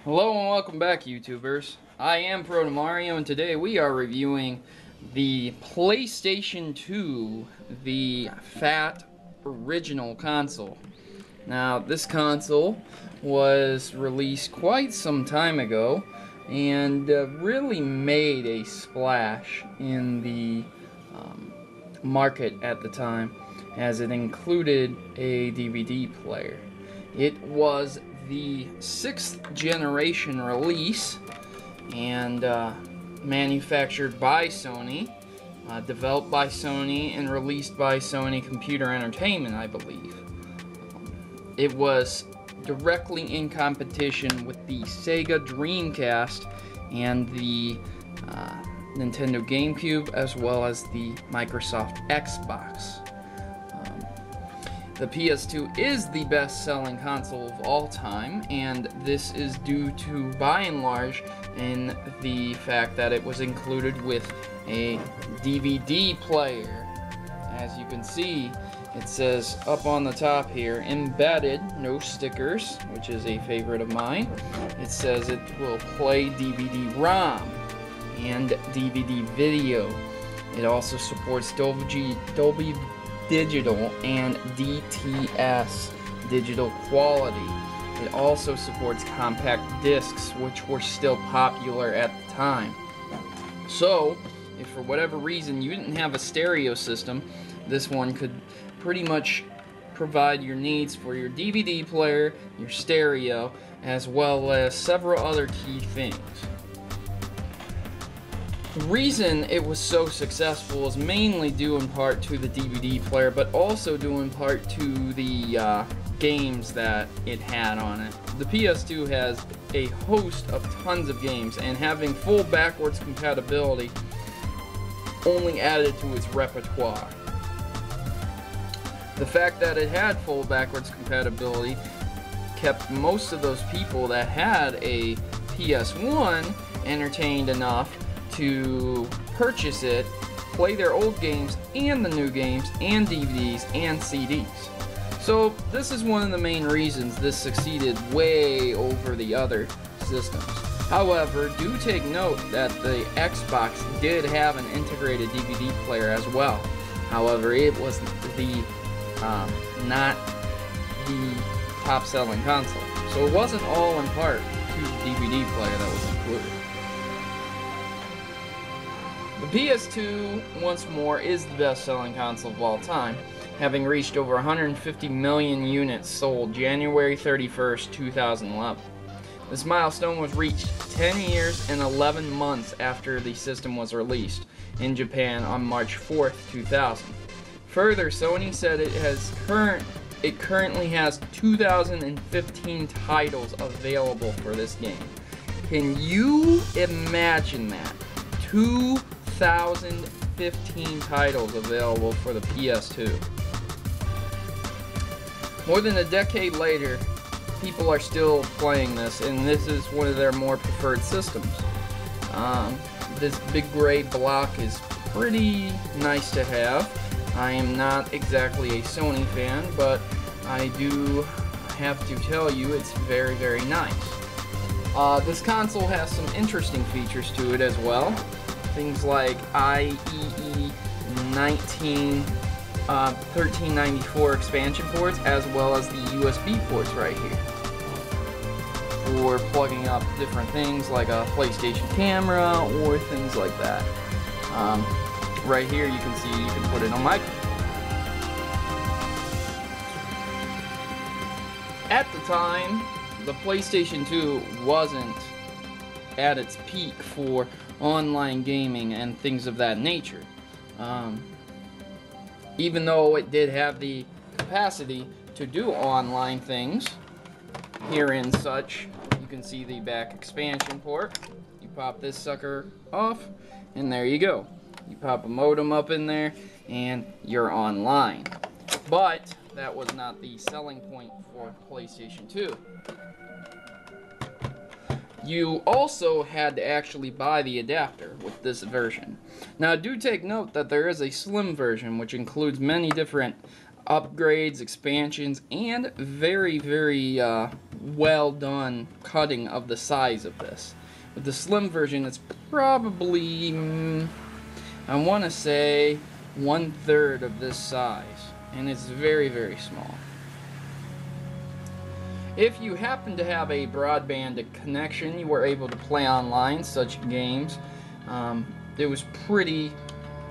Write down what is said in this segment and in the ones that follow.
Hello and welcome back, YouTubers. I am Protomario, and today we are reviewing the PlayStation 2, the fat original console. Now, this console was released quite some time ago and really made a splash in the market at the time, as it included a DVD player. It was the 6th generation release and manufactured by Sony, developed by Sony, and released by Sony Computer Entertainment, I believe. It was directly in competition with the Sega Dreamcast and the Nintendo GameCube, as well as the Microsoft Xbox. The PS2 is the best-selling console of all time, and this is due to, by and large, in the fact that it was included with a DVD player. As you can see, it says up on the top here, embedded, no stickers, which is a favorite of mine. It says it will play DVD-ROM and DVD video. It also supports Dolby Digital and DTS digital quality. It also supports compact discs, which were still popular at the time. So, if for whatever reason you didn't have a stereo system, this one could pretty much provide your needs for your DVD player, your stereo, as well as several other key things. The reason it was so successful is mainly due in part to the DVD player, but also due in part to the games that it had on it. The PS2 has a host of tons of games, and having full backwards compatibility only added to its repertoire. The fact that it had full backwards compatibility kept most of those people that had a PS1 entertained enough to purchase it, play their old games and the new games and DVDs and CDs. So this is one of the main reasons this succeeded way over the other systems. However, do take note that the Xbox did have an integrated DVD player as well. However, it was the not the top-selling console. So it wasn't all in part to the DVD player that was included. The PS2, once more, is the best-selling console of all time, having reached over 150 million units sold January 31st, 2011. This milestone was reached 10 years and 11 months after the system was released in Japan on March 4th, 2000. Further, Sony said it currently has 2,015 titles available for this game. Can you imagine that? 2,015 titles available for the PS2. More than a decade later, people are still playing this, and this is one of their more preferred systems. This big gray block is pretty nice to have. I am not exactly a Sony fan, but I do have to tell you it's very, very nice. This console has some interesting features to it as well. Things like IEEE 1394 expansion ports, as well as the USB ports right here for plugging up different things like a PlayStation camera or things like that. Right here you can see you can put it on my. At the time, the PlayStation 2 wasn't at its peak for online gaming and things of that nature. Even though it did have the capacity to do online things, herein such, you can see the back expansion port. You pop this sucker off, and there you go. You pop a modem up in there, and you're online. But that was not the selling point for PlayStation 2. You also had to actually buy the adapter with this version. Now do take note that there is a slim version which includes many different upgrades, expansions, and very, very well done cutting of the size of this. With the slim version, it's probably, I want to say, 1/3 of this size, and it's very, very small. If you happen to have a broadband connection, you were able to play online such games. It was pretty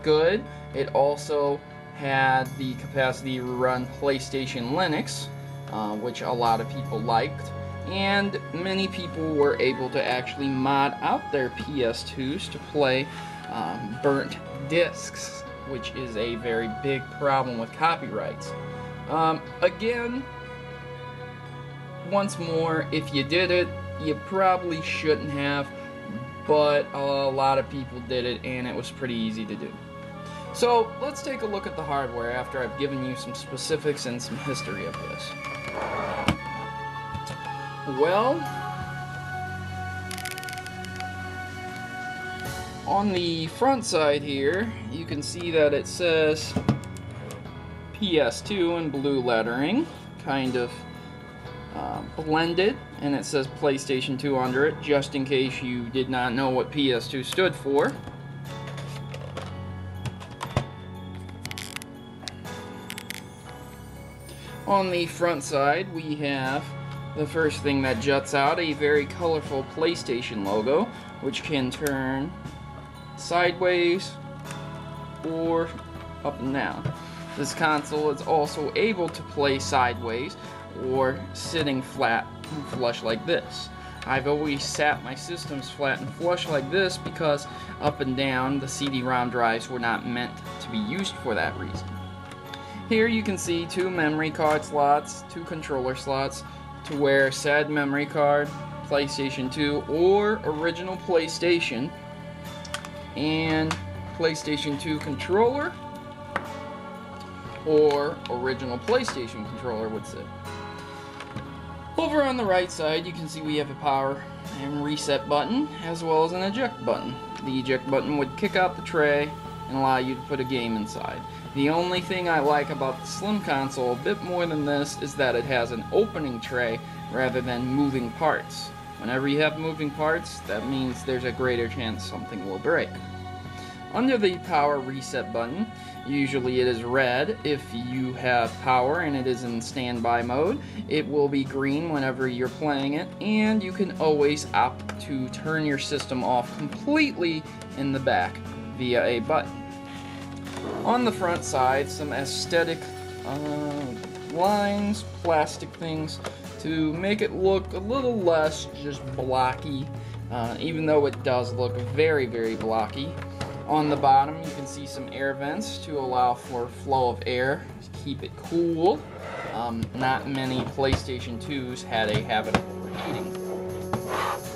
good. It also had the capacity to run PlayStation Linux, which a lot of people liked, and many people were able to actually mod out their PS2s to play burnt discs, which is a very big problem with copyrights. Again, once more, if you did it, you probably shouldn't have, but a lot of people did it and it was pretty easy to do. So let's take a look at the hardware after I've given you some specifics and some history of this. Well, on the front side here, you can see that it says PS2 in blue lettering, kind of blended, and it says PlayStation 2 under it, just in case you did not know what PS2 stood for. On the front side, we have the first thing that juts out, a very colorful PlayStation logo, which can turn sideways or up and down. This console is also able to play sideways or sitting flat and flush like this. I've always sat my systems flat and flush like this because up and down the CD-ROM drives were not meant to be used for that reason. Here you can see 2 memory card slots, 2 controller slots to where said memory card, PlayStation 2 or original PlayStation, and PlayStation 2 controller or original PlayStation controller would sit. Over on the right side you can see we have a power and reset button as well as an eject button. The eject button would kick out the tray and allow you to put a game inside. The only thing I like about the Slim console a bit more than this is that it has an opening tray rather than moving parts. Whenever you have moving parts, that means there's a greater chance something will break. Under the power reset button, usually it is red if you have power and it is in standby mode. It will be green whenever you're playing it, and you can always opt to turn your system off completely in the back via a button. On the front side, some aesthetic lines, plastic things to make it look a little less just blocky, even though it does look very, very blocky. On the bottom you can see some air vents to allow for flow of air to keep it cool. Not many PlayStation 2s had a habit of overheating.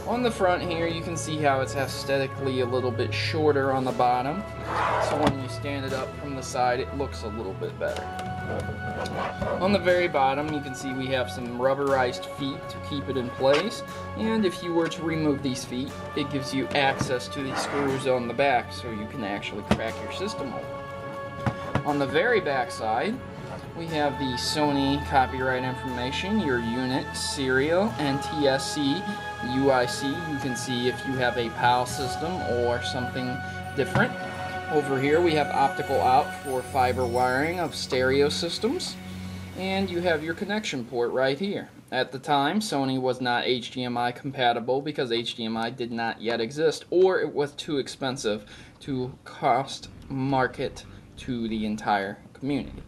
On the front here you can see how it's aesthetically a little bit shorter on the bottom, so when you stand it up from the side it looks a little bit better. On the very bottom you can see we have some rubberized feet to keep it in place, and if you were to remove these feet it gives you access to the screws on the back so you can actually crack your system open. On the very back side we have the Sony copyright information, your unit, serial, and TSC, UIC. You can see if you have a PAL system or something different. Over here we have optical out for fiber wiring of stereo systems, and you have your connection port right here. At the time, Sony was not HDMI compatible because HDMI did not yet exist, or it was too expensive to cost market to the entire community.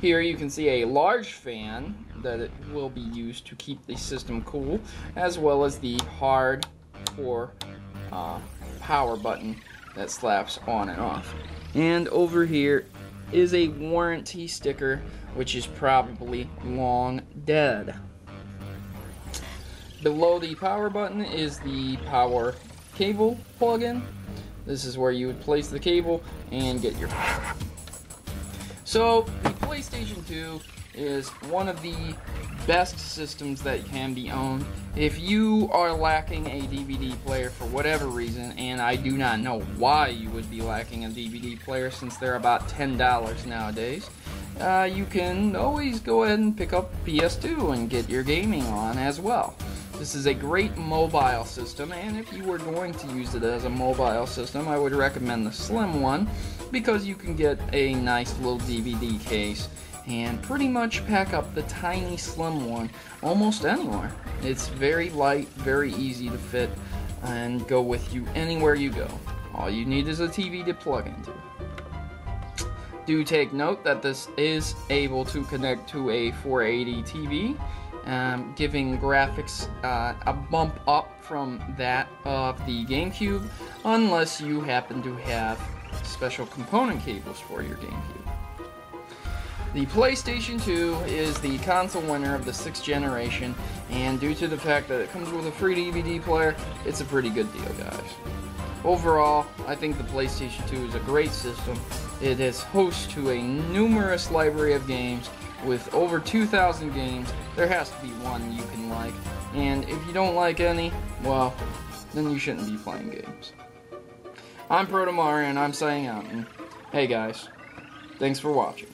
Here you can see a large fan that it will be used to keep the system cool, as well as the hard or power button that slaps on and off. And over here is a warranty sticker, which is probably long dead. Below the power button is the power cable plug-in. This is where you would place the cable and get your power. So the PlayStation 2 is one of the best systems that can be owned. If you are lacking a DVD player for whatever reason, and I do not know why you would be lacking a DVD player since they're about $10 nowadays, you can always go ahead and pick up PS2 and get your gaming on as well. This is a great mobile system, and if you were going to use it as a mobile system, I would recommend the slim one, because you can get a nice little DVD case and pretty much pack up the tiny slim one almost anywhere. It's very light, very easy to fit, and go with you anywhere you go. All you need is a TV to plug into. Do take note that this is able to connect to a 480 TV, giving graphics a bump up from that of the GameCube, unless you happen to have special component cables for your GameCube. The PlayStation 2 is the console winner of the 6th generation, and due to the fact that it comes with a free DVD player, it's a pretty good deal, guys. Overall, I think the PlayStation 2 is a great system. It is host to a numerous library of games with over 2,000 games. There has to be one you can like, and if you don't like any, well, then you shouldn't be playing games. I'm Protomario, and I'm signing out, and hey guys, thanks for watching.